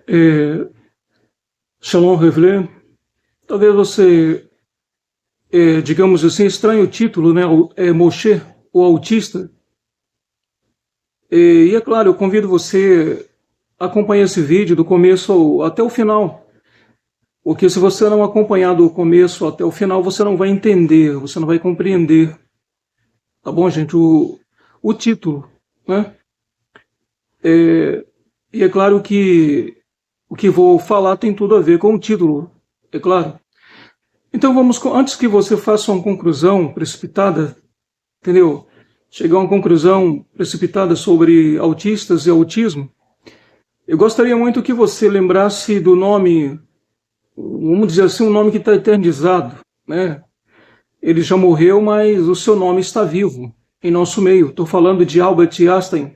É, Shalom Revlé, talvez você, digamos assim, estranhe o título, né? Moshe, o autista. E é claro, eu convido você a acompanhar esse vídeo do começo até o final, porque se você não acompanhar do começo até o final, você não vai entender, você não vai compreender, tá bom, gente? O título, né? E é claro que o que vou falar tem tudo a ver com o título, é claro. Então vamos, antes que você faça uma conclusão precipitada, entendeu? Chegar a uma conclusão precipitada sobre autistas e autismo, eu gostaria muito que você lembrasse do nome, vamos dizer assim, um nome que está eternizado, né? Ele já morreu, mas o seu nome está vivo em nosso meio. Estou falando de Albert Einstein,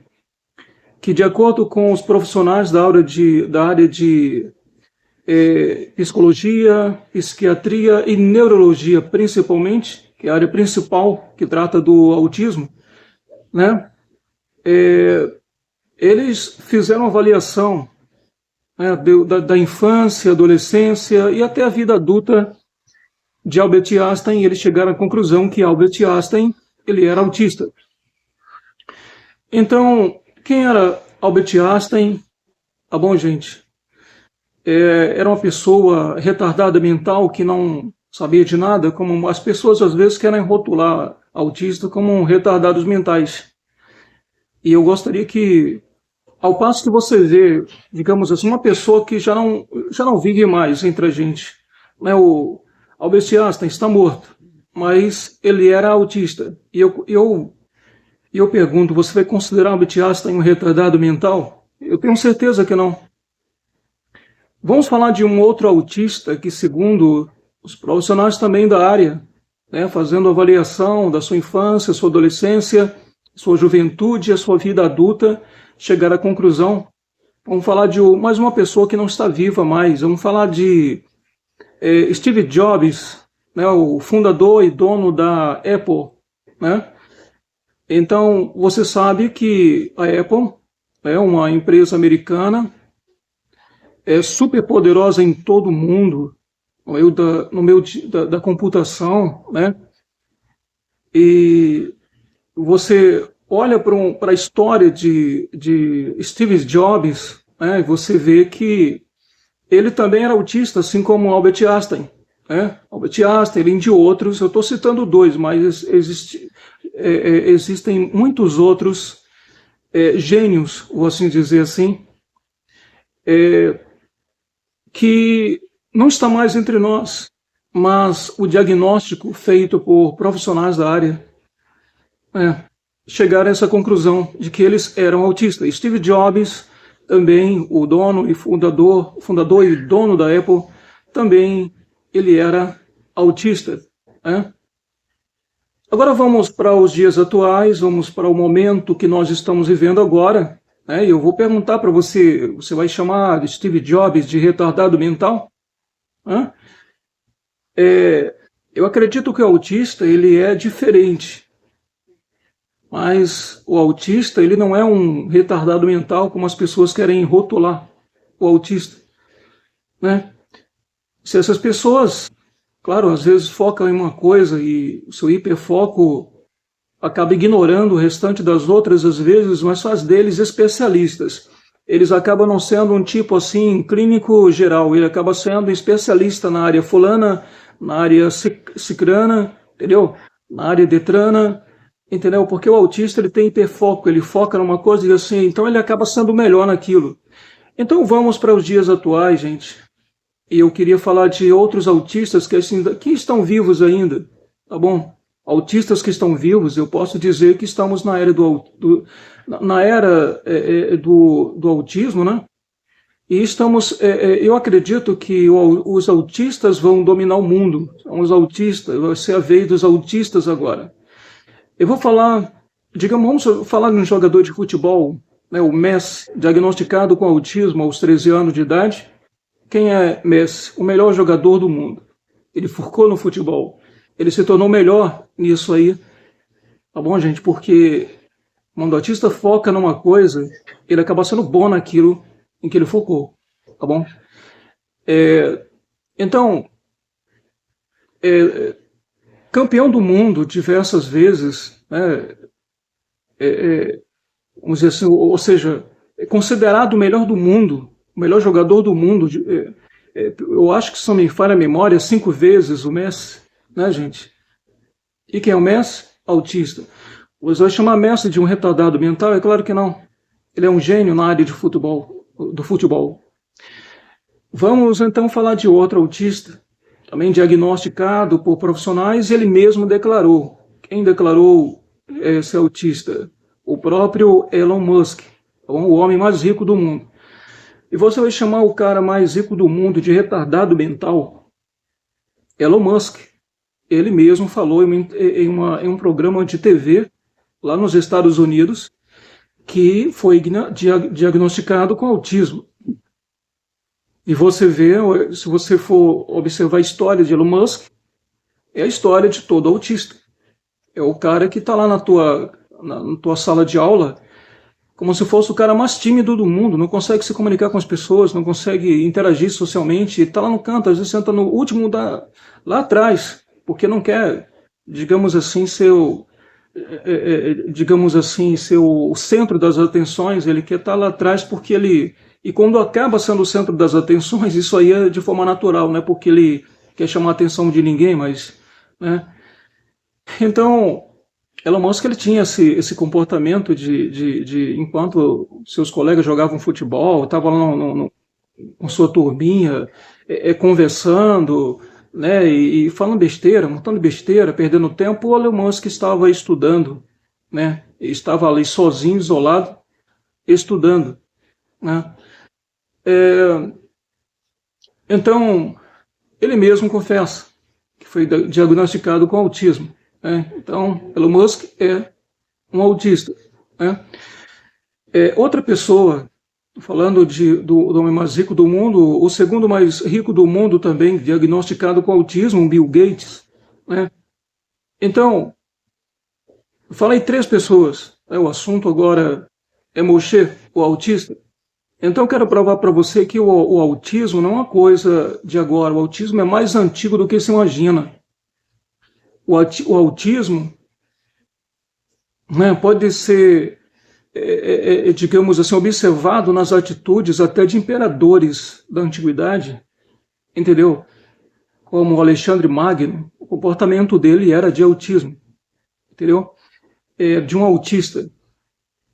que de acordo com os profissionais da área de psicologia, psiquiatria e neurologia, principalmente, que é a área principal que trata do autismo, né? Eles fizeram uma avaliação, né, da infância, adolescência e até a vida adulta de Albert Einstein, e eles chegaram à conclusão que Albert Einstein ele era autista. Então, quem era Albert Einstein? Tá bom, gente? Era uma pessoa retardada mental que não sabia de nada, como as pessoas às vezes querem rotular autista como retardados mentais. E eu gostaria que, ao passo que você vê, digamos assim, uma pessoa que já não vive mais entre a gente, né? O Albert Einstein está morto, mas ele era autista. E eu pergunto, você vai considerar Albert Einstein um retardado mental? Eu tenho certeza que não. Vamos falar de um outro autista que, segundo os profissionais também da área, né, fazendo avaliação da sua infância, sua adolescência, sua juventude, a sua vida adulta, chegar à conclusão. Vamos falar de mais uma pessoa que não está viva mais. Vamos falar de Steve Jobs, né, o fundador e dono da Apple, né? Então, você sabe que a Apple é uma empresa americana, é super poderosa em todo o mundo, no meio da computação, né? E você olha para a história de Steve Jobs, né? E você vê que ele também era autista, assim como Albert Einstein, né? Albert Einstein, além de outros, eu estou citando dois, mas existem muitos outros gênios, vou assim dizer assim, que não está mais entre nós, mas o diagnóstico feito por profissionais da área chegaram a essa conclusão de que eles eram autistas. Steve Jobs, também o dono e fundador e dono da Apple, também ele era autista, né? Agora vamos para os dias atuais, vamos para o momento que nós estamos vivendo agora, né? E eu vou perguntar para você, você vai chamar Steve Jobs de retardado mental? Né? Eu acredito que o autista ele é diferente, mas o autista ele não é um retardado mental como as pessoas querem rotular o autista, né? Se essas pessoas, claro, às vezes focam em uma coisa e o seu hiperfoco acaba ignorando o restante das outras às vezes, mas faz deles especialistas. Eles acabam não sendo um tipo assim clínico geral, ele acaba sendo um especialista na área fulana, na área cicrana, entendeu? Na área detrana, entendeu? Porque o autista ele tem hiperfoco, ele foca numa coisa e assim, então ele acaba sendo melhor naquilo. Então vamos para os dias atuais, gente. E eu queria falar de outros autistas que, assim, que estão vivos ainda, tá bom? Autistas que estão vivos, eu posso dizer que estamos na era na era do autismo, né? E estamos, eu acredito que os autistas vão dominar o mundo. São os autistas, vai ser a vez dos autistas agora. Eu vou falar, digamos, vamos falar de um jogador de futebol, né, o Messi, diagnosticado com autismo aos 13 anos de idade. Quem é Messi? O melhor jogador do mundo. Ele focou no futebol. Ele se tornou melhor nisso aí. Tá bom, gente? Porque quando o autista foca numa coisa, ele acaba sendo bom naquilo em que ele focou. tá bom? Então, campeão do mundo diversas vezes, né? Vamos dizer assim, ou seja, é considerado o melhor do mundo, o melhor jogador do mundo. Eu acho que, se não me falha a memória, 5 vezes o Messi, né, gente? E quem é o Messi? Autista. Você vai chamar Messi de um retardado mental? É claro que não. Ele é um gênio na área de futebol, do futebol. Vamos então falar de outro autista, também diagnosticado por profissionais, ele mesmo declarou. Quem declarou ser autista? O próprio Elon Musk, o homem mais rico do mundo. E você vai chamar o cara mais rico do mundo de retardado mental? Elon Musk. Ele mesmo falou em um programa de TV lá nos Estados Unidos que foi diagnosticado com autismo. E você vê, se você for observar a história de Elon Musk, é a história de todo autista. É o cara que está lá na tua sala de aula como se fosse o cara mais tímido do mundo, não consegue se comunicar com as pessoas, não consegue interagir socialmente, está lá no canto, às vezes senta no último lá atrás, porque não quer, digamos assim, digamos assim, ser o centro das atenções, ele quer estar lá atrás porque ele... E quando acaba sendo o centro das atenções, isso aí é de forma natural, não é porque ele quer chamar a atenção de ninguém, mas... Né? Então, Elon Musk ele tinha esse comportamento de enquanto seus colegas jogavam futebol, estavam lá com sua turminha, conversando, né, e falando besteira, montando besteira, perdendo tempo, o Elon Musk estava estudando, né, estava ali sozinho, isolado, estudando, né. Então, ele mesmo confessa que foi diagnosticado com autismo. Né? Então, Elon Musk é um autista. Né? Outra pessoa, falando do homem mais rico do mundo, o segundo mais rico do mundo também, diagnosticado com autismo, Bill Gates. Né? Então, eu falei 3 pessoas. O assunto agora é Moshe, o autista. Então, eu quero provar para você que o autismo não é uma coisa de agora. O autismo é mais antigo do que se imagina. O autismo, né, pode ser, digamos assim, observado nas atitudes até de imperadores da antiguidade, entendeu? Como Alexandre Magno, o comportamento dele era de autismo, entendeu? De um autista.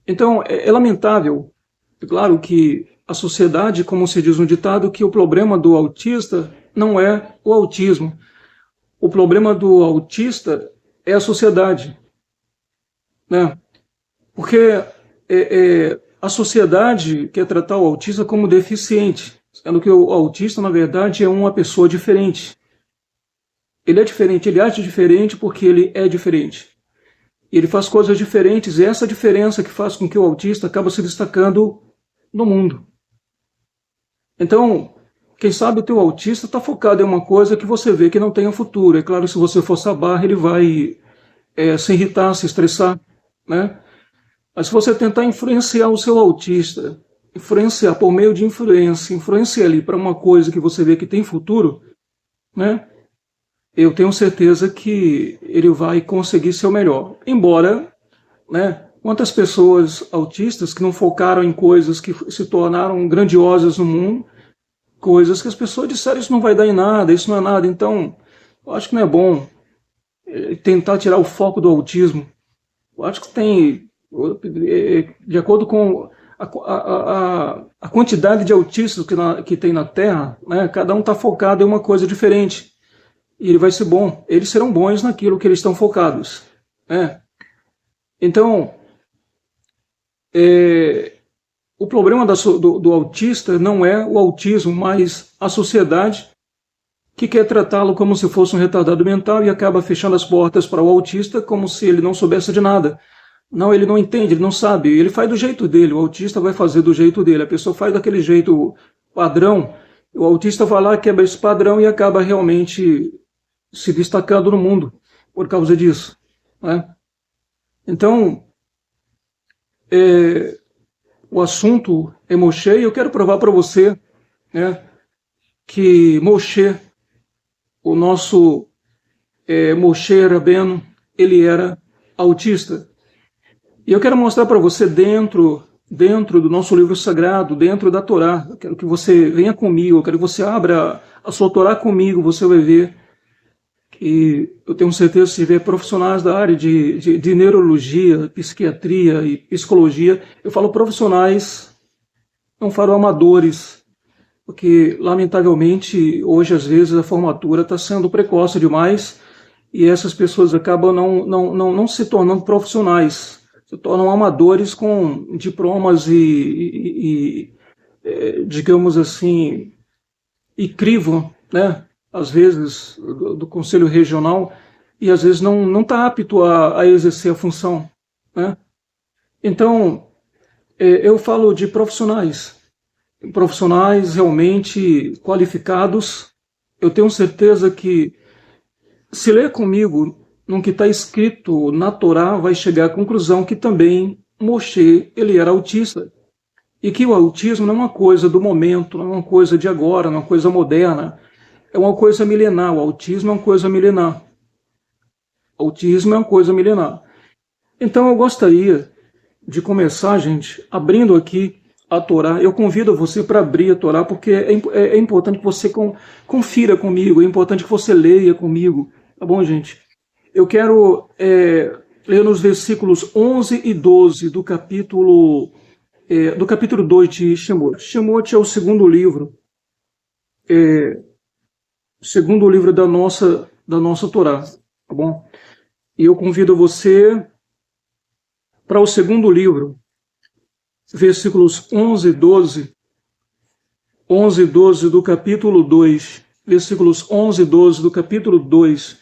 Então, é lamentável. É claro que a sociedade, como se diz no ditado, que o problema do autista não é o autismo. O problema do autista é a sociedade. Né? Porque a sociedade quer tratar o autista como deficiente, sendo que o autista, na verdade, é uma pessoa diferente. Ele é diferente, ele age diferente porque ele é diferente. Ele faz coisas diferentes, e é essa diferença que faz com que o autista acabe se destacando no mundo. Então, quem sabe o teu autista está focado em uma coisa que você vê que não tem um futuro. É claro, se você forçar a barra, ele vai se irritar, se estressar, né? Mas se você tentar influenciar o seu autista, influenciar por meio de influenciar ele para uma coisa que você vê que tem futuro, né? Eu tenho certeza que ele vai conseguir ser o melhor. Embora, né, quantas pessoas autistas que não focaram em coisas que se tornaram grandiosas no mundo, coisas que as pessoas disseram isso não vai dar em nada, isso não é nada. Então, eu acho que não é bom tentar tirar o foco do autismo. Eu acho que tem, de acordo com a quantidade de autistas que tem na Terra, né, cada um está focado em uma coisa diferente. E ele vai ser bom. Eles serão bons naquilo que eles estão focados. Né? Então, o problema do autista não é o autismo, mas a sociedade que quer tratá-lo como se fosse um retardado mental e acaba fechando as portas para o autista como se ele não soubesse de nada. Não, ele não entende, ele não sabe, ele faz do jeito dele, o autista vai fazer do jeito dele, a pessoa faz daquele jeito padrão, o autista vai lá, quebra esse padrão e acaba realmente se destacando no mundo por causa disso. Né? Então, o assunto é Moshe e eu quero provar para você, né, que Moshe, o nosso Moshe Rabbeinu, ele era autista. E eu quero mostrar para você dentro do nosso livro sagrado, dentro da Torá. Eu quero que você venha comigo, eu quero que você abra a sua Torá comigo, você vai ver que eu tenho certeza que se tiver profissionais da área de neurologia, psiquiatria e psicologia, eu falo profissionais, não falo amadores, porque lamentavelmente hoje às vezes a formatura está sendo precoce demais e essas pessoas acabam não se tornando profissionais, se tornam amadores com diplomas digamos assim, e crivo, né? Às vezes do Conselho Regional, e às vezes não está apto a exercer a função, né? Então, eu falo de profissionais realmente qualificados. Eu tenho certeza que, se ler comigo no que está escrito na Torá, vai chegar à conclusão que também Moshe, ele era autista. E que o autismo não é uma coisa do momento, não é uma coisa de agora, não é uma coisa moderna, é uma coisa milenar. O autismo é uma coisa milenar. O autismo é uma coisa milenar. Então eu gostaria de começar, gente, abrindo aqui a Torá. Eu convido você para abrir a Torá, porque é importante que você confira comigo, é importante que você leia comigo, tá bom, gente? Eu quero ler nos versículos 11 e 12 do capítulo 2 de Shemot. Shemot é o segundo livro da nossa Torá, tá bom? E eu convido você para o segundo livro, versículos 11 e 12, 11 e 12 do capítulo 2, versículos 11 e 12 do capítulo 2,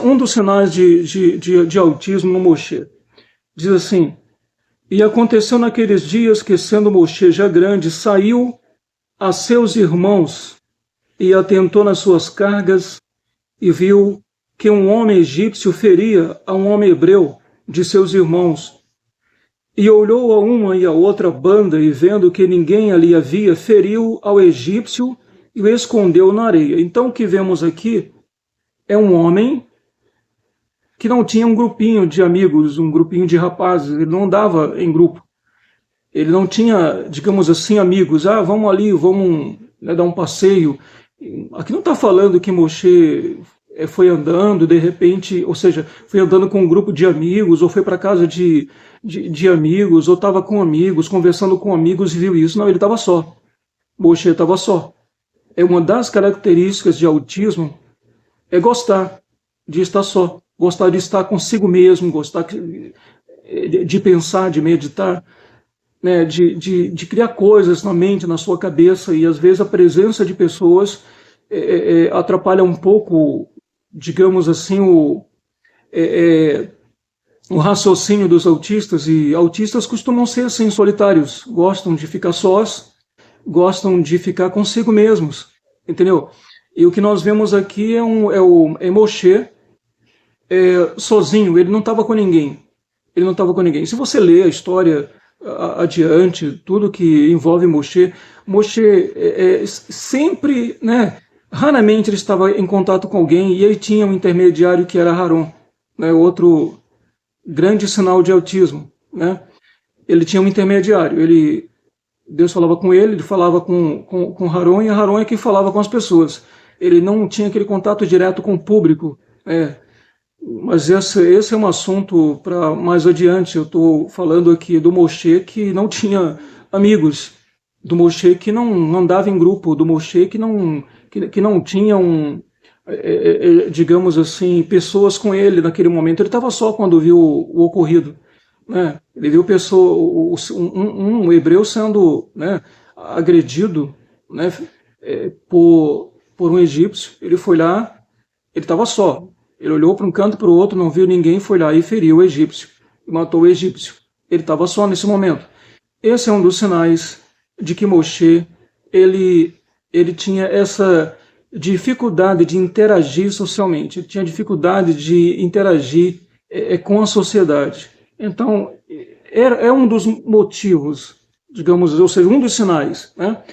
um dos sinais de autismo no Moshe. Diz assim: e aconteceu naqueles dias que, sendo Moshe já grande, saiu a seus irmãos e atentou nas suas cargas e viu que um homem egípcio feria a um homem hebreu de seus irmãos. E olhou a uma e a outra banda e, vendo que ninguém ali havia, feriu ao egípcio e o escondeu na areia. Então o que vemos aqui é um homem que não tinha um grupinho de amigos, um grupinho de rapazes, ele não andava em grupo. Ele não tinha, digamos assim, amigos. Ah, vamos ali, vamos, né, dar um passeio. Aqui não está falando que Moshe foi andando, de repente, ou seja, foi andando com um grupo de amigos, ou foi para casa de amigos, ou estava com amigos, conversando com amigos e viu isso. Não, ele estava só. Moshe estava só. É uma das características de autismo, é gostar de estar só, gostar de estar consigo mesmo, gostar de pensar, de meditar, né, de criar coisas na mente, na sua cabeça, e às vezes a presença de pessoas atrapalha um pouco, digamos assim, o raciocínio dos autistas. E autistas costumam ser assim, solitários, gostam de ficar sós, gostam de ficar consigo mesmos, entendeu? E o que nós vemos aqui é Moshe sozinho, ele não estava com ninguém. Ele não estava com ninguém. Se você ler a história adiante, tudo que envolve Moshe sempre, né, raramente ele estava em contato com alguém, e ele tinha um intermediário que era Haron, né, outro grande sinal de autismo, né? Ele tinha um intermediário, Deus falava com ele falava com Haron, e Haron é quem falava com as pessoas. Ele não tinha aquele contato direto com o público, mas esse é um assunto para mais adiante. Eu estou falando aqui do Moshe que não tinha amigos, do Moshe que não andava em grupo, do Moshe que não tinha digamos assim, pessoas com ele naquele momento. Ele estava só quando viu o ocorrido, né? Ele viu um hebreu sendo, né, agredido, né, por um egípcio. Ele foi lá, ele estava só. Ele olhou para um canto, para o outro, não viu ninguém, foi lá e feriu o egípcio, e matou o egípcio. Ele estava só nesse momento. Esse é um dos sinais de que Moshe, ele tinha essa dificuldade de interagir socialmente, ele tinha dificuldade de interagir com a sociedade. Então, é um dos motivos digamos, ou seja, um dos sinais, né?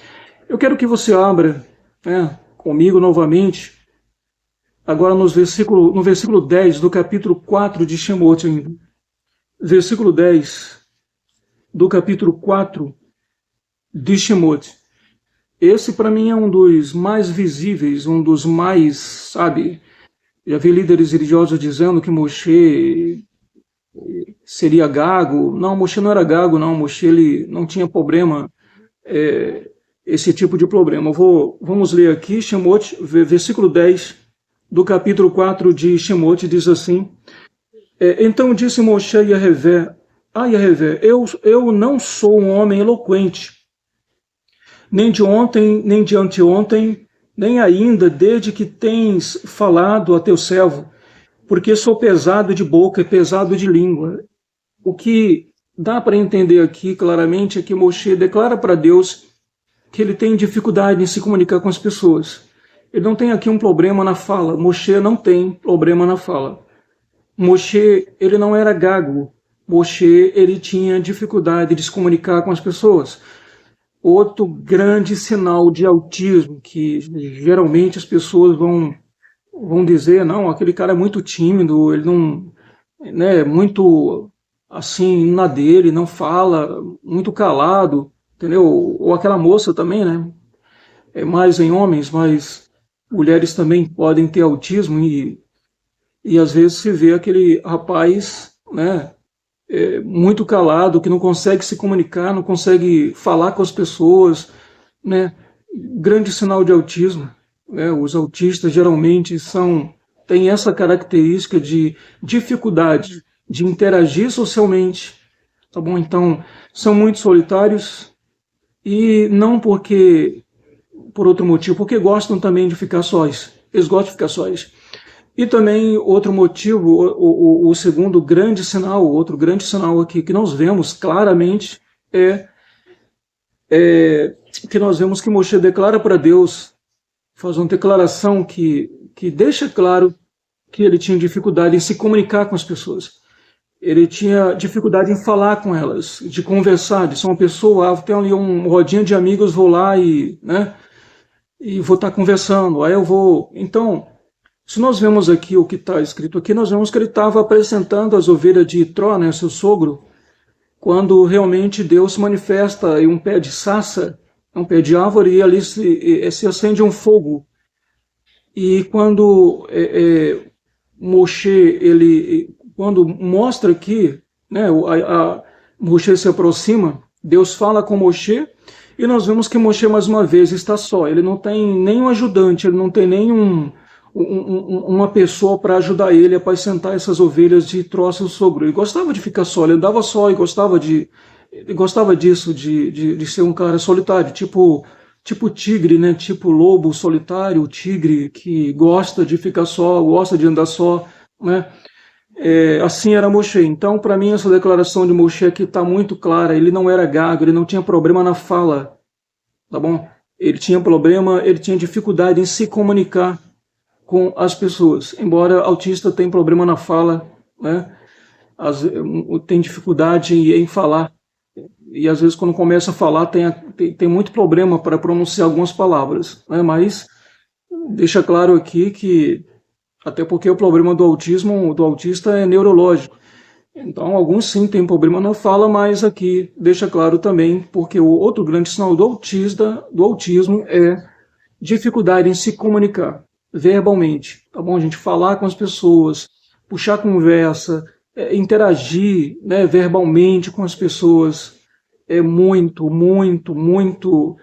Eu quero que você abra, né, comigo novamente, agora no versículo 10 do capítulo 4 de Shemot ainda. Versículo 10 do capítulo 4 de Shemot. Esse, para mim, é um dos mais visíveis, um dos mais, sabe, já vi líderes religiosos dizendo que Moshe seria gago. Não, Moshe não era gago, não. Moshe ele não tinha problema, esse tipo de problema. Vamos ler aqui, Shemot, versículo 10 do capítulo 4 de Shemot, diz assim: então disse Moshe a Yehová, eu não sou um homem eloquente, nem de ontem, nem de anteontem, nem ainda desde que tens falado a teu servo, porque sou pesado de boca e pesado de língua. O que dá para entender aqui claramente é que Moshe declara para Deus que ele tem dificuldade em se comunicar com as pessoas. Ele não tem aqui um problema na fala. Moshe não tem problema na fala. Moshe, ele não era gago. Moshe, ele tinha dificuldade de se comunicar com as pessoas. Outro grande sinal de autismo, que geralmente as pessoas vão dizer, não, aquele cara é muito tímido, ele não, né, muito assim, na dele, não fala, muito calado, entendeu? Ou aquela moça também, né? É mais em homens, mas mulheres também podem ter autismo e às vezes se vê aquele rapaz, né, muito calado, que não consegue se comunicar, não consegue falar com as pessoas, né? Grande sinal de autismo, né? Os autistas geralmente têm essa característica de dificuldade de interagir socialmente, tá bom? Então, são muito solitários e não por outro motivo, porque gostam também de ficar sós. Eles gostam de ficar sós. E também outro motivo, o segundo grande sinal, outro grande sinal aqui que nós vemos claramente é que nós vemos que Moshe declara para Deus, faz uma declaração que deixa claro que ele tinha dificuldade em se comunicar com as pessoas. Ele tinha dificuldade em falar com elas, de conversar, de ser uma pessoa, tem ali um rodinha de amigos, vou lá né, e vou estar conversando, aí eu vou... Então, se nós vemos aqui o que está escrito aqui, nós vemos que ele estava apresentando as ovelhas de Itró, né, seu sogro, quando realmente Deus se manifesta em um pé de sassa, um pé de árvore, e ali se acende um fogo. E quando Moshe, quando mostra aqui, né, Moshe se aproxima, Deus fala com Moshe, e nós vemos que Moshe, mais uma vez, está só. Ele não tem nenhum ajudante, ele não tem uma pessoa para ajudar ele a apacentar essas ovelhas de Itró, seu sogro. Ele gostava de ficar só, ele andava só e ele gostava disso, de ser um cara solitário, tipo tigre, né? Tipo lobo solitário, tigre que gosta de ficar só, gosta de andar só, né? Assim era Moshe. Então, para mim, essa declaração de Moshe aqui está muito clara. Ele não era gago, ele não tinha problema na fala, tá bom? Ele tinha dificuldade em se comunicar com as pessoas. Embora autista tenha problema na fala, né? Tem dificuldade em falar. E às vezes quando começa a falar tem muito problema para pronunciar algumas palavras, né? Mas deixa claro aqui que até porque o problema do autista é neurológico. Então alguns sim têm problema na fala, mas aqui deixa claro também porque o outro grande sinal do autismo é dificuldade em se comunicar verbalmente, tá bom? A gente falar com as pessoas, puxar conversa, interagir, né, verbalmente com as pessoas é muito, muito, muito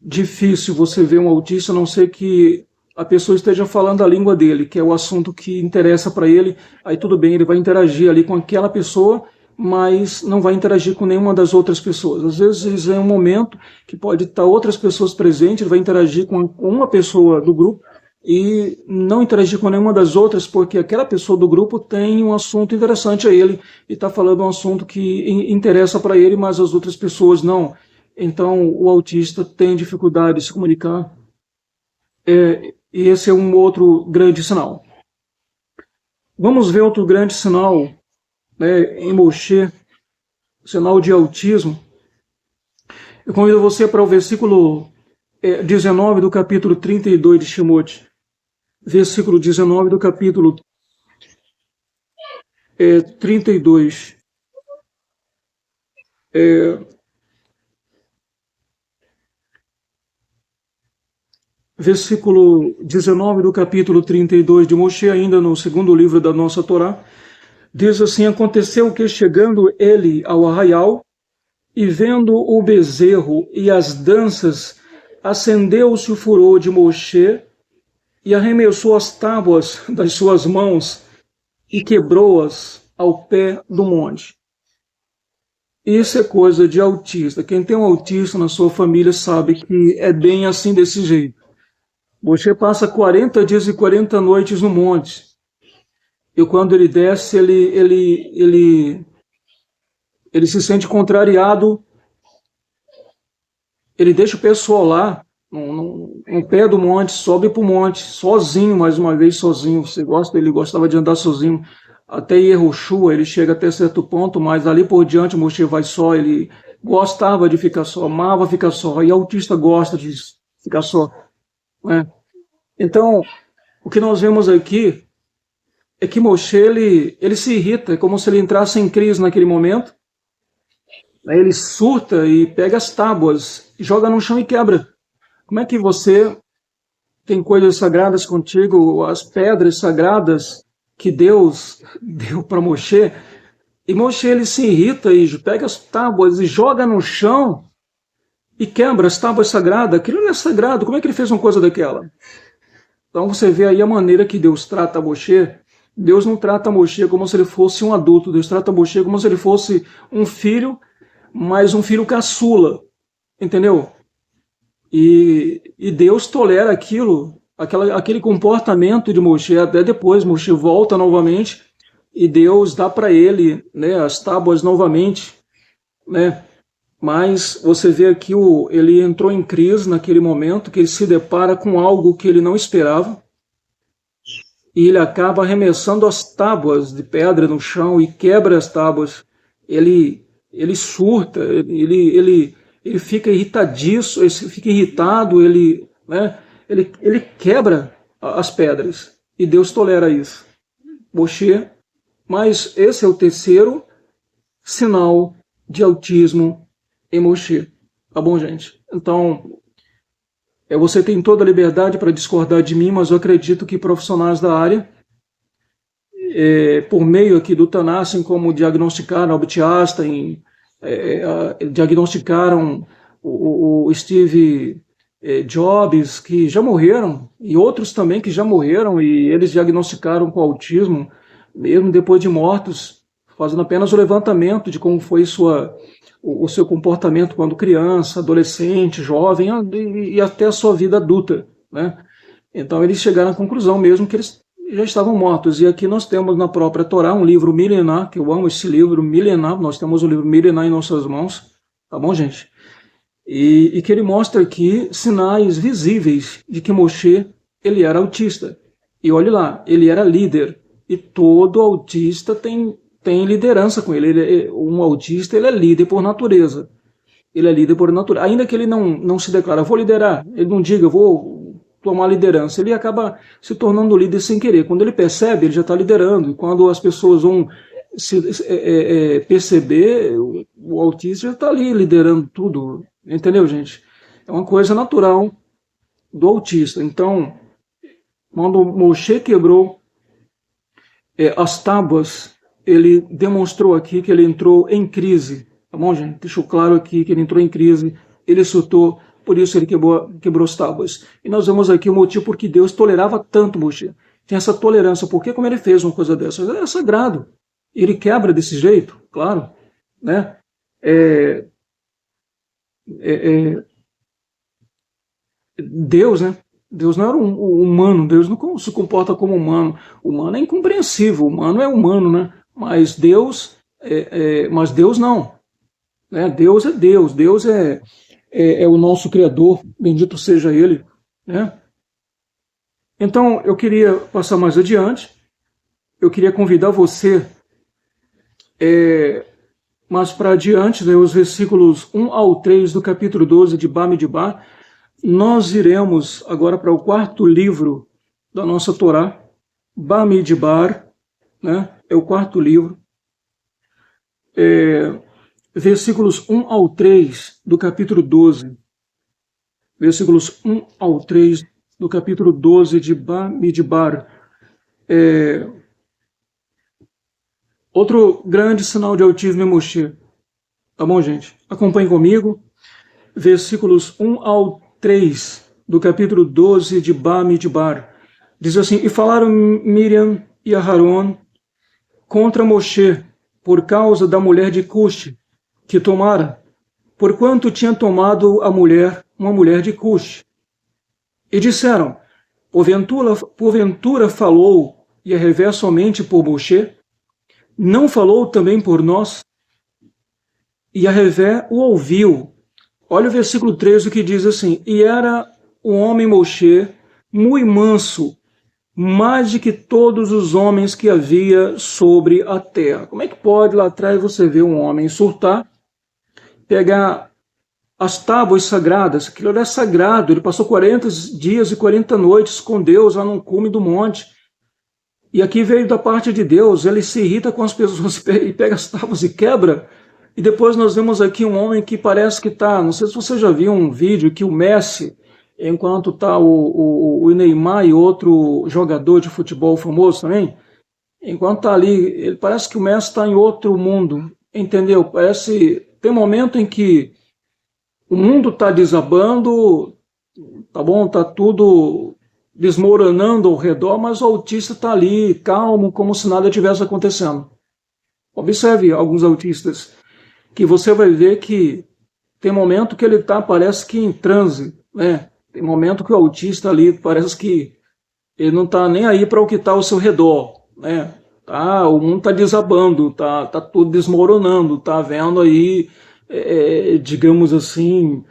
difícil você ver um autista, a não ser que a pessoa esteja falando a língua dele, que é o assunto que interessa para ele, aí tudo bem, ele vai interagir ali com aquela pessoa, mas não vai interagir com nenhuma das outras pessoas. Às vezes é um momento que pode estar outras pessoas presentes, ele vai interagir com uma pessoa do grupo e não interagir com nenhuma das outras, porque aquela pessoa do grupo tem um assunto interessante a ele e está falando um assunto que interessa para ele, mas as outras pessoas não. Então o autista tem dificuldade de se comunicar. E esse é um outro grande sinal. Vamos ver outro grande sinal, né, em Moshe, sinal de autismo. Eu convido você para o versículo 19 do capítulo 32 de Timóteo. Versículo 19 do capítulo 32. Versículo 19 do capítulo 32 de Moshe, ainda no segundo livro da nossa Torá, diz assim: aconteceu que, chegando ele ao arraial, e vendo o bezerro e as danças, acendeu-se o furor de Moshe, e arremessou as tábuas das suas mãos, e quebrou-as ao pé do monte. Isso é coisa de autista. Quem tem um autista na sua família sabe que é bem assim, desse jeito. Moshe passa 40 dias e 40 noites no monte. E quando ele desce, ele se sente contrariado. Ele deixa o pessoal lá, no pé do monte, sobe para o monte, sozinho, mais uma vez sozinho. Ele gostava de andar sozinho. Até Yehoshua, ele chega até certo ponto, mas ali por diante Moshe vai só. Ele gostava de ficar só, amava ficar só. E autista gosta de ficar só. Né? Então, o que nós vemos aqui é que Moshe, ele se irrita, é como se ele entrasse em crise naquele momento. Aí ele surta e pega as tábuas, joga no chão e quebra. Como é que você tem coisas sagradas contigo, as pedras sagradas que Deus deu para Moshe, e Moshe ele se irrita e pega as tábuas e joga no chão e quebra as tábuas sagradas? Aquilo não é sagrado, como é que ele fez uma coisa daquela? Então você vê aí a maneira que Deus trata Moshe. Deus não trata Moshe como se ele fosse um adulto, Deus trata Moshe como se ele fosse um filho, mas um filho caçula, entendeu? E Deus tolera aquele comportamento de Moshe. Até depois Moshe volta novamente e Deus dá para ele, né, as tábuas novamente, né? Mas você vê aqui, ele entrou em crise naquele momento, que ele se depara com algo que ele não esperava, e ele acaba arremessando as tábuas de pedra no chão e quebra as tábuas. Ele surta, ele fica irritadiço, ele fica irritado, né, ele quebra as pedras, e Deus tolera isso. Moshe, mas esse é o terceiro sinal de autismo em Moshe. Tá bom, gente? Então, você tem toda a liberdade para discordar de mim, mas eu acredito que profissionais da área, por meio aqui do Taná, assim como diagnosticaram Albert Einstein, diagnosticaram o Steve Jobs, que já morreram, e outros também que já morreram, e eles diagnosticaram com autismo, mesmo depois de mortos, fazendo apenas o levantamento de como foi o seu comportamento quando criança, adolescente, jovem e até a sua vida adulta, né? Então eles chegaram à conclusão mesmo que eles já estavam mortos. E aqui nós temos na própria Torá um livro milenar, que eu amo esse livro milenar, nós temos o livro milenar em nossas mãos, tá bom, gente? E que ele mostra aqui sinais visíveis de que Moshe, ele era autista. E olhe lá, ele era líder, e todo autista tem liderança com ele. Um autista, ele é líder por natureza. Ele é líder por natureza. Ainda que ele não se declara, vou liderar, ele não diga, vou tomar liderança, ele acaba se tornando líder sem querer. Quando ele percebe, ele já está liderando. E quando as pessoas vão perceber, o autista já está ali liderando tudo. Entendeu, gente? É uma coisa natural do autista. Então, quando Moshe quebrou as tábuas, ele demonstrou aqui que ele entrou em crise. Tá bom, gente? Deixou claro aqui que ele entrou em crise, ele surtou, por isso ele quebrou as tábuas. E nós vemos aqui o motivo por que Deus tolerava tanto Moshe. Tinha essa tolerância, porque como ele fez uma coisa dessa? É sagrado. Ele quebra desse jeito, claro, né? Deus, né? Deus não era um humano, Deus não se comporta como humano. O humano é incompreensível, o humano é humano, né? Mas Deus não. Né? Deus é Deus, Deus é o nosso Criador, bendito seja Ele. Né? Então, eu queria passar mais adiante, eu queria convidar você mas para adiante, né, os versículos 1 ao 3 do capítulo 12 de Bamidbar, nós iremos agora para o quarto livro da nossa Torá, Bamidbar, né, é o quarto livro, versículos 1 ao 3 do capítulo 12, versículos 1 ao 3 do capítulo 12 de Bamidbar. Outro grande sinal de autismo é Moshe. Tá bom, gente? Acompanhe comigo. Versículos 1 ao 3 do capítulo 12 de Bamidbar. Diz assim: E falaram Miriam e Aharon contra Moshe por causa da mulher de Cush, que tomara, porquanto tinha tomado uma mulher de Cush. E disseram: Porventura falou Yehová somente por Moshe? Não falou também por nós? E Yehová o ouviu. Olha o versículo 3, o que diz assim: E era o homem Moshe muito manso, mais do que todos os homens que havia sobre a terra. Como é que pode lá atrás você ver um homem surtar, pegar as tábuas sagradas, aquilo era sagrado, ele passou 40 dias e 40 noites com Deus lá no cume do monte, e aqui veio da parte de Deus, ele se irrita com as pessoas e pega as tábuas e quebra, e depois nós vemos aqui um homem que parece que está, não sei se você já viu um vídeo que o Messi, enquanto está o Neymar e outro jogador de futebol famoso também, enquanto está ali, ele parece que o Messi está em outro mundo, entendeu? Parece, tem momento em que o mundo está desabando, tá bom? Está tudo desmoronando ao redor, mas o autista está ali, calmo, como se nada tivesse acontecendo. Observe alguns autistas, que você vai ver que tem momento que ele está, parece que em transe, né? Tem momento que o autista ali parece que ele não está nem aí para o que está ao seu redor, né? Tá, o mundo está desabando, tá tudo desmoronando, tá vendo aí, digamos assim,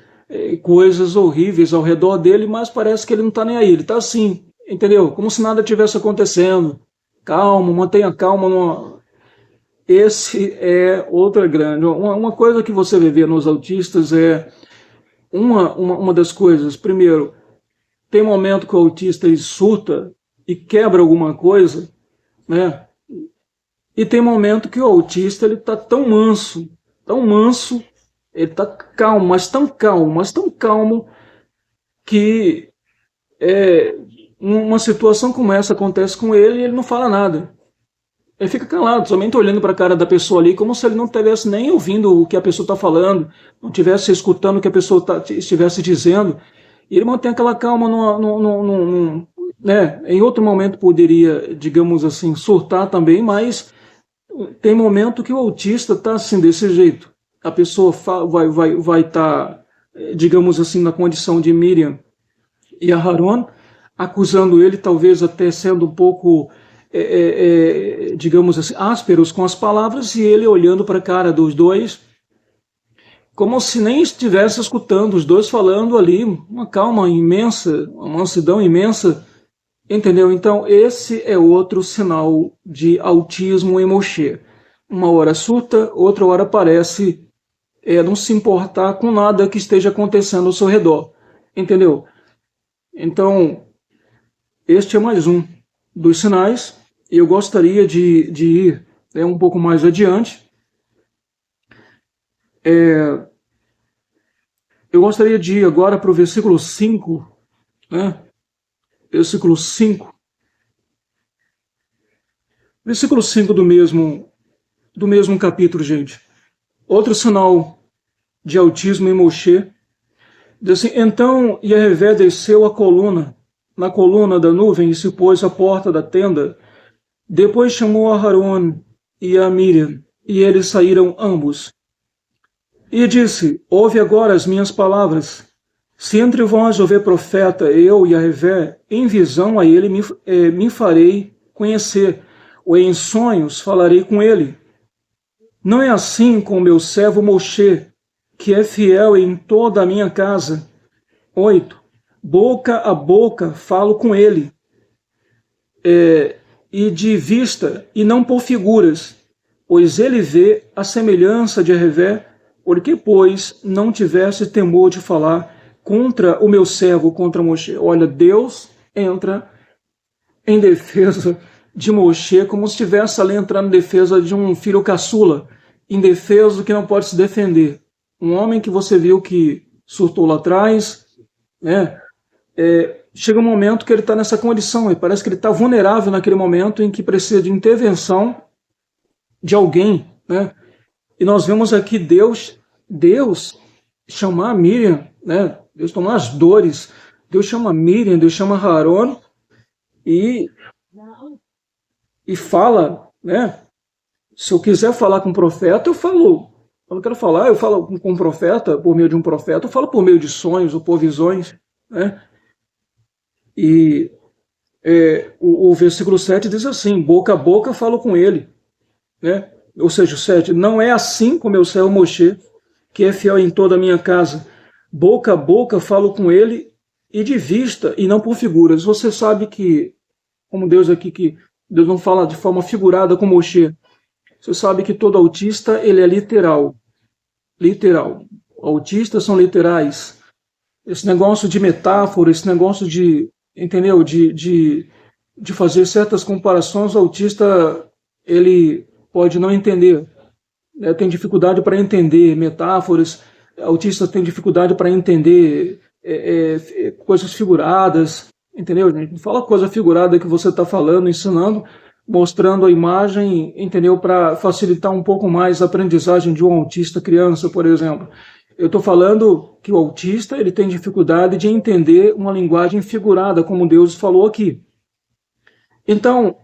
coisas horríveis ao redor dele, mas parece que ele não está nem aí, ele está assim, entendeu? Como se nada tivesse acontecendo. Calmo, mantenha calma. Esse é outra grande. Uma coisa que você vai ver nos autistas é uma das coisas. Primeiro, tem momento que o autista ele surta e quebra alguma coisa, né? E tem momento que o autista ele está tão manso, ele está calmo, mas tão calmo que uma situação como essa acontece com ele e ele não fala nada. Ele fica calado, somente olhando para a cara da pessoa ali, como se ele não estivesse nem ouvindo o que a pessoa está falando, não estivesse escutando o que a pessoa estivesse dizendo. E ele mantém aquela calma, né? Em outro momento poderia, digamos assim, surtar também, mas tem momento que o autista está assim, desse jeito. A pessoa vai estar, digamos assim, na condição de Miriam e Aharon, acusando ele, talvez até sendo um pouco, digamos assim, ásperos com as palavras, e ele olhando para a cara dos dois, como se nem estivesse escutando, os dois falando ali, uma calma imensa, uma mansidão imensa, entendeu? Então, esse é outro sinal de autismo em Moshe. Uma hora surta, outra hora parece não se importar com nada que esteja acontecendo ao seu redor, entendeu? Então, este é mais um dos sinais. Eu gostaria de ir um pouco mais adiante. Eu gostaria de ir agora para o versículo 5, né? Versículo 5. Versículo 5 do mesmo capítulo, gente. Outro sinal de autismo em Moshe. Diz assim: Então Yehová desceu na coluna da nuvem, e se pôs à porta da tenda. Depois chamou a Aharon e a Miriam, e eles saíram ambos. E disse: Ouve agora as minhas palavras. Se entre vós houver profeta, eu, Yehová, em visão a ele me farei conhecer, ou em sonhos falarei com ele. Não é assim com o meu servo Moshe, que é fiel em toda a minha casa. 8. Boca a boca falo com ele, e de vista, e não por figuras. pois ele vê a semelhança de Yahvé, porque, pois, não tivesse temor de falar contra o meu servo, contra Moshe. Olha, Deus entra em defesa de Moshe como se estivesse ali entrando em defesa de um filho caçula, indefeso que não pode se defender. Um homem que você viu que surtou lá atrás, né? Chega um momento que ele está nessa condição, e parece que ele está vulnerável naquele momento em que precisa de intervenção de alguém, né? E nós vemos aqui Deus chamar Miriam, né? Deus tomar as dores, Deus chama Miriam, Deus chama Aaron e fala, né? Se eu quiser falar com o profeta, eu falo. Eu não quero falar, eu falo com um profeta, por meio de um profeta, eu falo por meio de sonhos ou por visões, né? E o versículo 7 diz assim, boca a boca eu falo com ele, né? Ou seja, o 7, não é assim com meu servo Moshe, que é fiel em toda a minha casa. Boca a boca falo com ele e de vista, e não por figuras. Você sabe que, como Deus aqui, que Deus não fala de forma figurada com Moshe. Você sabe que todo autista, ele é literal. Literal. Autistas são literais. Esse negócio de metáfora, esse negócio de, entendeu? De fazer certas comparações, o autista, ele pode não entender. Tem dificuldade para entender metáforas, autistas têm dificuldade para entender coisas figuradas, entendeu? Não fala coisa figurada que você está falando, ensinando, mostrando a imagem, entendeu? Para facilitar um pouco mais a aprendizagem de um autista criança, por exemplo. Eu estou falando que o autista ele tem dificuldade de entender uma linguagem figurada, como Deus falou aqui. Então,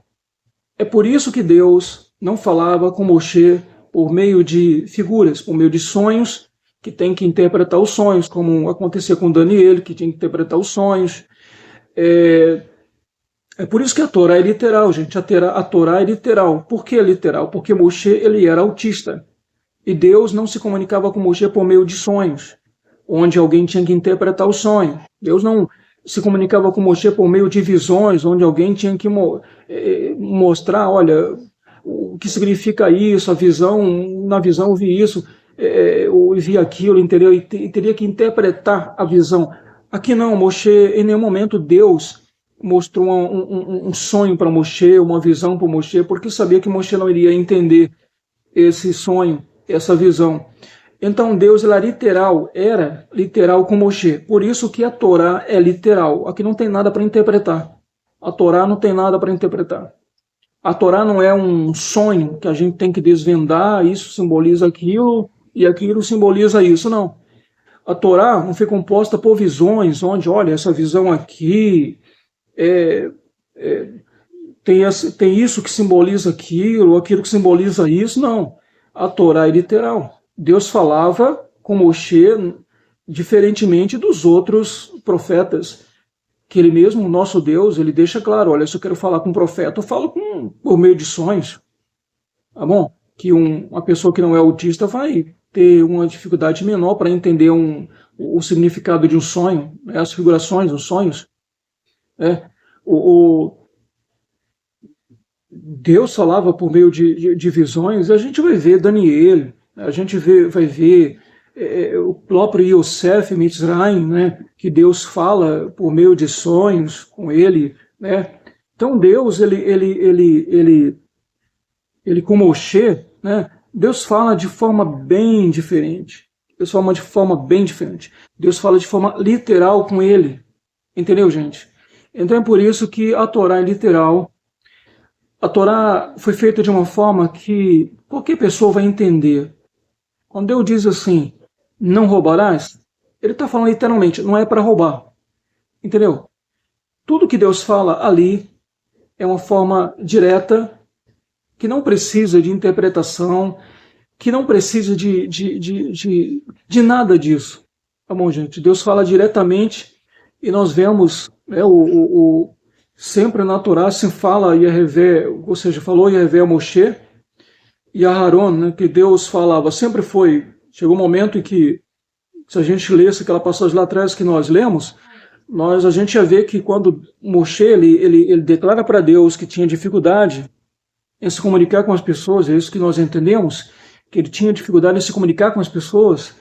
é por isso que Deus não falava com Moshe por meio de figuras, por meio de sonhos, que tem que interpretar os sonhos, como acontecia com Daniel, que tinha que interpretar os sonhos. É por isso que a Torá é literal, gente. A Torá é literal. Por que é literal? Porque Moshe ele era autista. E Deus não se comunicava com Moshe por meio de sonhos, onde alguém tinha que interpretar o sonho. Deus não se comunicava com Moshe por meio de visões, onde alguém tinha que mostrar, olha, o que significa isso, a visão, na visão eu vi isso, eu vi aquilo, entendeu? E teria que interpretar a visão. Aqui não, Moshe, em nenhum momento Deus mostrou um sonho para Moshe, uma visão para Moshe, porque sabia que Moshe não iria entender esse sonho, essa visão. Então Deus era literal com Moshe. Por isso que a Torá é literal. Aqui não tem nada para interpretar. A Torá não tem nada para interpretar. A Torá não é um sonho que a gente tem que desvendar, isso simboliza aquilo e aquilo simboliza isso, não. A Torá não foi composta por visões, onde, olha, essa visão aqui tem isso que simboliza aquilo, aquilo que simboliza isso, não. A Torá é literal. Deus falava com Moshe diferentemente dos outros profetas, que ele mesmo, o nosso Deus, ele deixa claro, olha, se eu quero falar com um profeta, eu falo por meio de sonhos. Tá bom? Que uma pessoa que não é autista vai ter uma dificuldade menor para entender o significado de um sonho, né? As figurações, os sonhos. Deus falava por meio de visões, e a gente vai ver Daniel, a gente vai ver o próprio Yosef Mitzrayim, né, que Deus fala por meio de sonhos com ele, né? Então Deus, ele com Moshe, né, Deus fala de forma bem diferente. Deus fala de forma bem diferente. Deus fala de forma literal com ele. Entendeu, gente? Então é por isso que a Torá é literal. A Torá foi feita de uma forma que qualquer pessoa vai entender. Quando Deus diz assim, não roubarás, ele está falando literalmente, não é para roubar. Entendeu? Tudo que Deus fala ali é uma forma direta, que não precisa de interpretação, que não precisa de nada disso. Tá bom, gente? Deus fala diretamente e nós vemos, né, sempre na Torá se fala Yahvé, ou seja, falou Yahvé a Moshe e a Aaron, né, que Deus falava, sempre foi. Chegou um momento em que, se a gente lesse aquela passagem lá atrás que nós lemos, a gente ia ver que quando Moshe ele declara para Deus que tinha dificuldade em se comunicar com as pessoas, é isso que nós entendemos, que ele tinha dificuldade em se comunicar com as pessoas,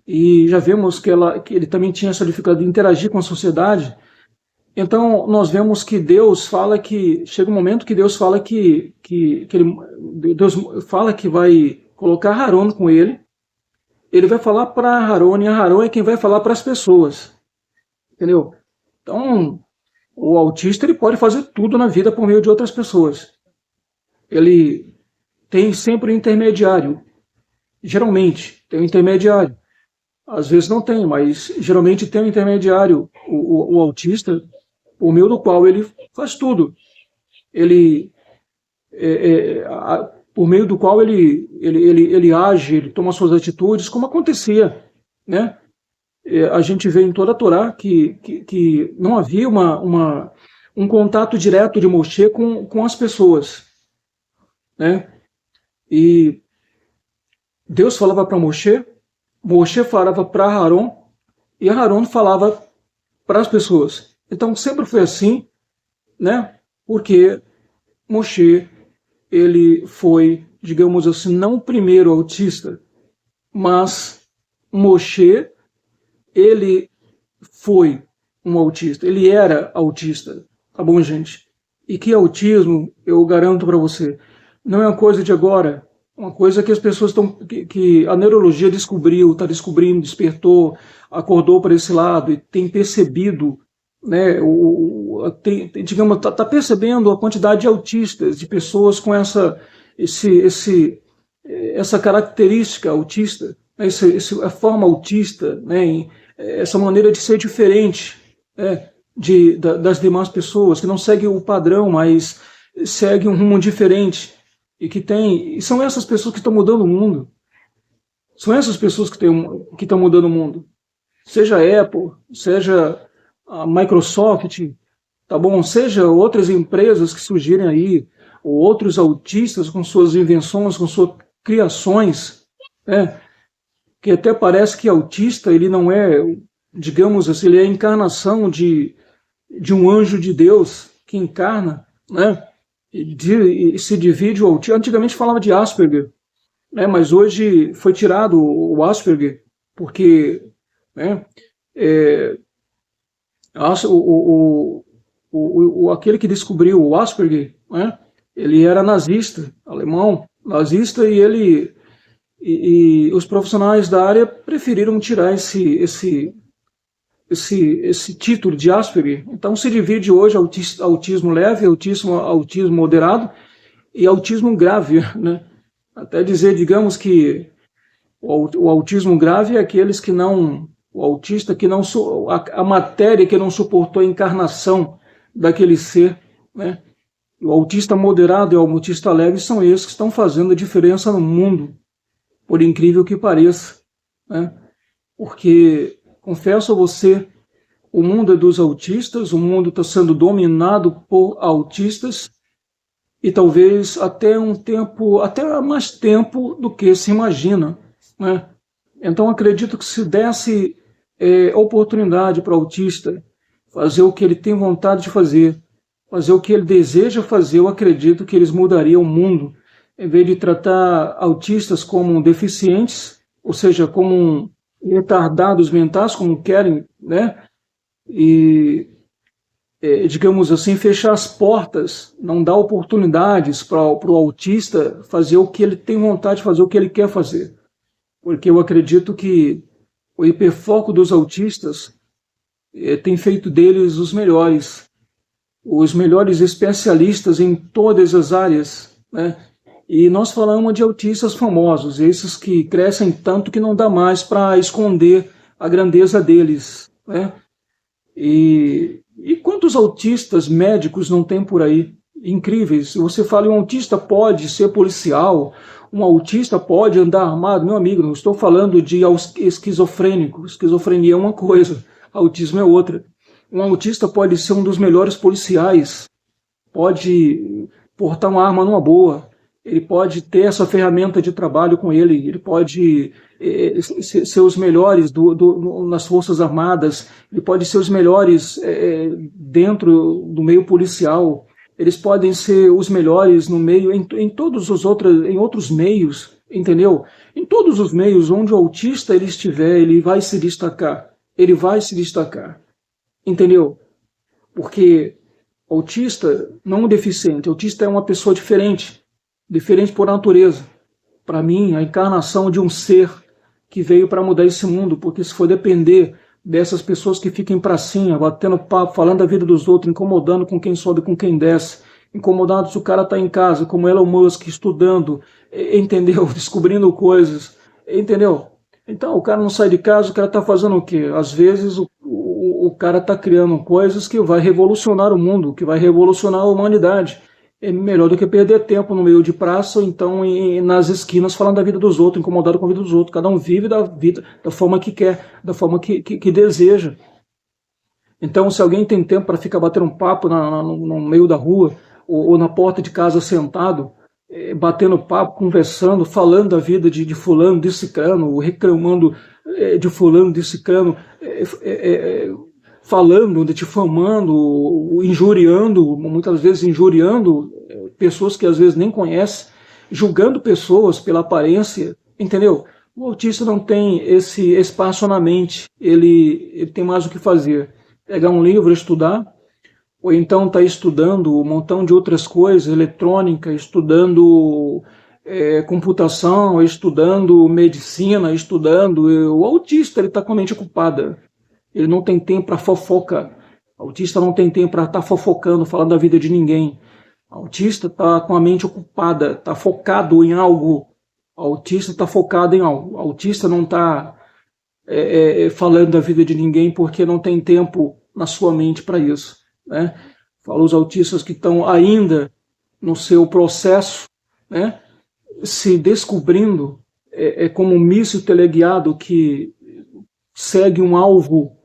e já vemos que ele também tinha essa dificuldade de interagir com a sociedade. Então, nós vemos que Deus fala que, chega um momento que Deus fala Deus fala que vai colocar Arão com ele vai falar para Arão, e Arão é quem vai falar para as pessoas, entendeu? Então, o autista ele pode fazer tudo na vida por meio de outras pessoas. Ele tem sempre um intermediário, geralmente tem um intermediário. Às vezes não tem, mas geralmente tem um intermediário, o autista, por meio do qual ele faz tudo. Ele, por meio do qual ele age, ele toma suas atitudes, como acontecia, né? A gente vê em toda a Torá que não havia um contato direto de Moshe com as pessoas, né? E Deus falava para Moshe, Moshe falava para Arão, e Arão falava para as pessoas. Então sempre foi assim, né? Porque Moshe, ele foi, digamos assim, não o primeiro autista, mas Moshe, ele foi um autista, ele era autista, tá bom, gente? E que autismo, eu garanto para você, não é uma coisa de agora, uma coisa que as pessoas estão, que a neurologia descobriu, está descobrindo, despertou, acordou para esse lado e tem percebido, né, digamos, está percebendo a quantidade de autistas, de pessoas com essa característica autista, né, a forma autista, né, essa maneira de ser diferente, né, das demais pessoas, que não segue o padrão, mas segue um rumo diferente. E são essas pessoas que estão mudando o mundo. São essas pessoas que estão mudando o mundo. Seja a Apple, seja a Microsoft, tá bom? Seja outras empresas que surgirem aí, ou outros autistas com suas invenções, com suas criações, né? Que até parece que autista, ele não é, digamos assim, ele é a encarnação de um anjo de Deus que encarna, né? E se divide o autismo. Antigamente falava de Asperger, né? Mas hoje foi tirado o Asperger, porque, né, aquele que descobriu o Asperger, né, ele era nazista, alemão, nazista, e os profissionais da área preferiram tirar esse título de Asperger. Então se divide hoje autismo leve, autismo moderado e autismo grave, né? Até dizer, digamos que o autismo grave é aqueles que não, o autista que não, a matéria que não suportou a encarnação daquele ser, né? O autista moderado e o autista leve são esses que estão fazendo a diferença no mundo, por incrível que pareça, né? Porque, confesso a você, o mundo é dos autistas, o mundo está sendo dominado por autistas, e talvez até mais tempo do que se imagina, né? Então acredito que se desse oportunidade para o autista fazer o que ele tem vontade de fazer o que ele deseja fazer, eu acredito que eles mudariam o mundo, em vez de tratar autistas como deficientes, ou seja, como retardados mentais, como querem, né? E, digamos assim, fechar as portas, não dar oportunidades para o autista fazer o que ele tem vontade de fazer, o que ele quer fazer. Porque eu acredito que o hiperfoco dos autistas tem feito deles os melhores especialistas em todas as áreas, né? E nós falamos de autistas famosos, esses que crescem tanto que não dá mais para esconder a grandeza deles, né? E quantos autistas médicos não tem por aí? Incríveis. Você fala um autista pode ser policial, um autista pode andar armado. Meu amigo, não estou falando de esquizofrênico. Esquizofrenia é uma coisa, autismo é outra. Um autista pode ser um dos melhores policiais, pode portar uma arma numa boa, ele pode ter essa ferramenta de trabalho com ele pode ser os melhores nas Forças Armadas, ele pode ser os melhores dentro do meio policial. eles podem ser os melhores no meio, em outros meios, entendeu? Em todos os meios onde o autista ele estiver, ele vai se destacar. Ele vai se destacar, entendeu? Porque autista não é um deficiente, autista é uma pessoa diferente, diferente por natureza. Para mim, a encarnação de um ser que veio para mudar esse mundo, porque se for depender dessas pessoas que ficam em pracinha, batendo papo, falando da vida dos outros, incomodando com quem sobe, com quem desce, incomodado se o cara está em casa, como Elon Musk, estudando, entendeu? Descobrindo coisas, entendeu? Então, o cara não sai de casa, o cara está fazendo o quê? Às vezes, o cara está criando coisas que vai revolucionar o mundo, que vai revolucionar a humanidade. É melhor do que perder tempo no meio de praça ou então nas esquinas falando da vida dos outros, incomodado com a vida dos outros. Cada um vive da vida da forma que quer, da forma que deseja. Então, se alguém tem tempo para ficar batendo um papo no meio da rua ou na porta de casa sentado, batendo papo, conversando, falando da vida de fulano, de ciclano, reclamando de fulano, de ciclano, falando, difamando, injuriando, muitas vezes injuriando pessoas que às vezes nem conhece, julgando pessoas pela aparência, entendeu? O autista não tem esse espaço na mente, ele tem mais o que fazer. Pegar um livro, estudar, ou então está estudando um montão de outras coisas, eletrônica, estudando computação, estudando medicina, estudando. O autista está com a mente ocupada. Ele não tem tempo para fofoca. O autista não tem tempo para estar fofocando, falando da vida de ninguém. O autista está com a mente ocupada, está focado em algo. O autista está focado em algo. O autista não está falando da vida de ninguém porque não tem tempo na sua mente para isso. Né? Falo os autistas que estão ainda no seu processo, né, se descobrindo como um míssil teleguiado que segue um alvo,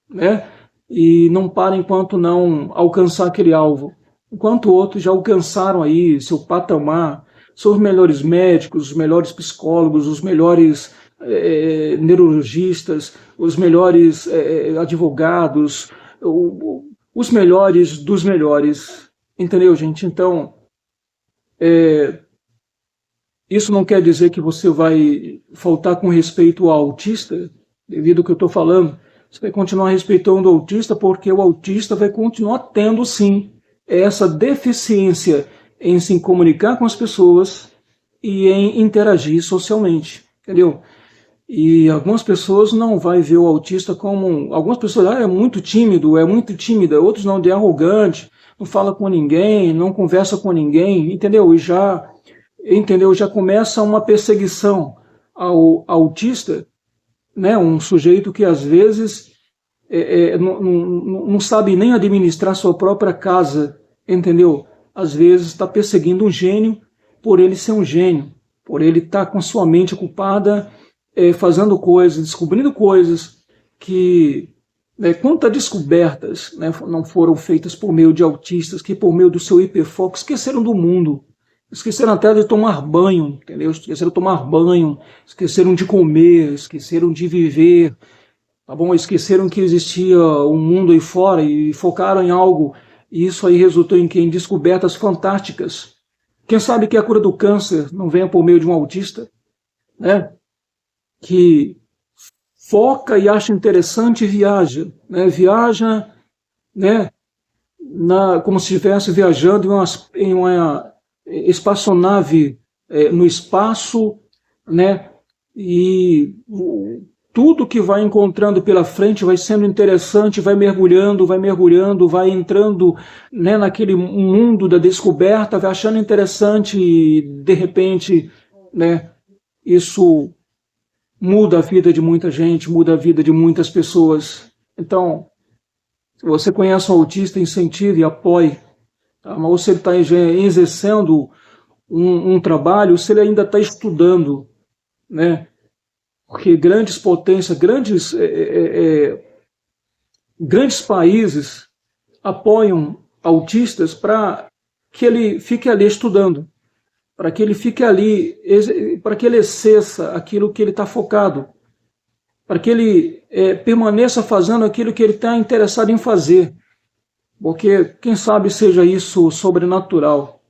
né, e não para enquanto não alcançar aquele alvo. Enquanto outros já alcançaram aí seu patamar, são os melhores médicos, os melhores psicólogos, os melhores neurologistas, os melhores advogados, os melhores dos melhores. Entendeu, gente? Então, isso não quer dizer que você vai faltar com respeito ao autista, devido ao que eu estou falando. Você vai continuar respeitando o autista, porque o autista vai continuar tendo, sim, essa deficiência em se comunicar com as pessoas e em interagir socialmente, entendeu? E algumas pessoas não vão ver o autista como... Algumas pessoas, é muito tímido, é muito tímida, outros não, é arrogante, não fala com ninguém, não conversa com ninguém, entendeu? Já começa uma perseguição ao autista, né? Um sujeito que às vezes não sabe nem administrar sua própria casa, entendeu? Às vezes está perseguindo um gênio por ele ser um gênio, por ele estar com sua mente ocupada, fazendo coisas, descobrindo coisas que, quantas descobertas, né, não foram feitas por meio de autistas que por meio do seu hiperfoco esqueceram do mundo, esqueceram até de tomar banho, entendeu? Esqueceram de tomar banho, esqueceram de comer, esqueceram de viver, tá bom? Esqueceram que existia um mundo aí fora e focaram em algo, e isso aí resultou em quê? Em descobertas fantásticas. Quem sabe que a cura do câncer não venha por meio de um autista, né? Que foca e acha interessante e viaja, né? Viaja, né? Como se estivesse viajando em uma espaçonave no espaço, né? E tudo que vai encontrando pela frente vai sendo interessante, vai mergulhando, vai entrando, né, naquele mundo da descoberta, vai achando interessante e, de repente, né, isso muda a vida de muita gente, muda a vida de muitas pessoas. Então, se você conhece um autista, incentive e apoie. Tá? Mas se ele está exercendo um trabalho, se ele ainda está estudando, né? Porque grandes potências, grandes países apoiam autistas para que ele fique ali estudando, para que ele fique ali, para que ele exerça aquilo que ele está focado, para que ele permaneça fazendo aquilo que ele está interessado em fazer. Porque quem sabe seja isso sobrenatural.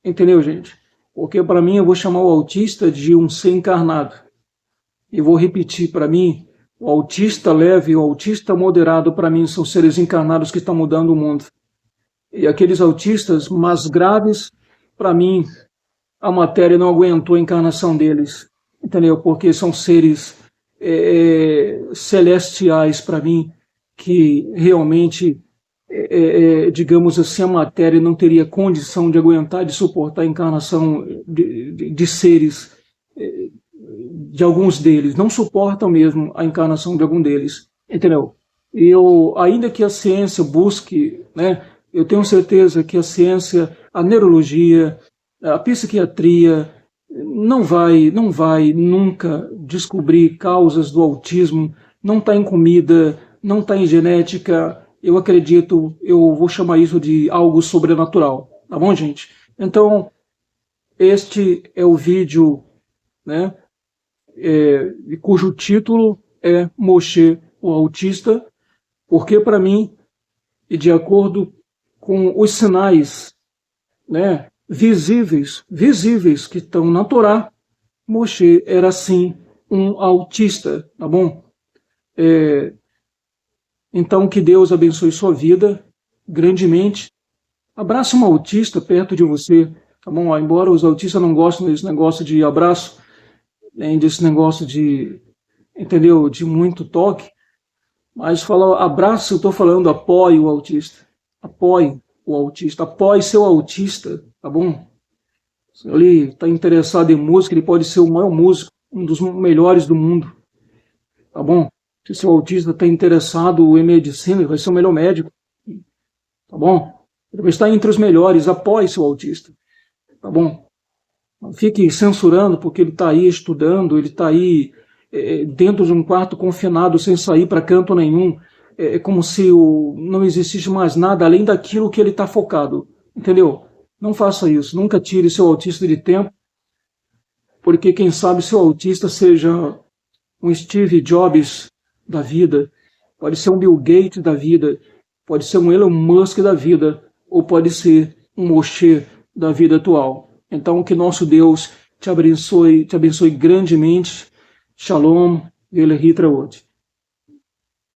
Entendeu, gente? Porque para mim eu vou chamar o autista de um ser encarnado. E vou repetir, para mim, o autista leve e o autista moderado, para mim, são seres encarnados que estão mudando o mundo. E aqueles autistas mais graves, para mim, a matéria não aguentou a encarnação deles. Entendeu? Porque são seres celestiais, para mim, que realmente, digamos assim, a matéria não teria condição de aguentar, de suportar a encarnação de seres, de alguns deles. Não suportam mesmo a encarnação de algum deles. Entendeu? Ainda que a ciência busque, né, eu tenho certeza que a ciência, a neurologia, a psiquiatria, não vai nunca descobrir causas do autismo, não está em comida, não está em genética. Eu acredito, eu vou chamar isso de algo sobrenatural, tá bom, gente? Então, este é o vídeo, né, cujo título é Moshe, o autista, porque para mim, e de acordo com os sinais, né, visíveis que estão na Torá, Moshe era sim um autista, tá bom? Então que Deus abençoe sua vida grandemente. Abraça um autista perto de você, tá bom? Embora os autistas não gostem desse negócio de abraço, nem desse negócio de, entendeu, de muito toque, mas fala abraço, eu estou falando apoie o autista, apoie o autista, apoie seu autista, tá bom? Se ele está interessado em música, ele pode ser o maior músico, um dos melhores do mundo, tá bom? Se seu autista está interessado em medicina, ele vai ser o melhor médico, tá bom? Ele vai estar entre os melhores, apoie seu autista, tá bom? Não fique censurando porque ele está aí estudando, ele está aí dentro de um quarto confinado sem sair para canto nenhum, como se não existisse mais nada além daquilo que ele está focado, entendeu? Não faça isso, nunca tire seu autista de tempo, porque quem sabe seu autista seja um Steve Jobs da vida, pode ser um Bill Gates da vida, pode ser um Elon Musk da vida, ou pode ser um Moshe da vida atual. Então que nosso Deus te abençoe grandemente. Shalom, Velehitraot.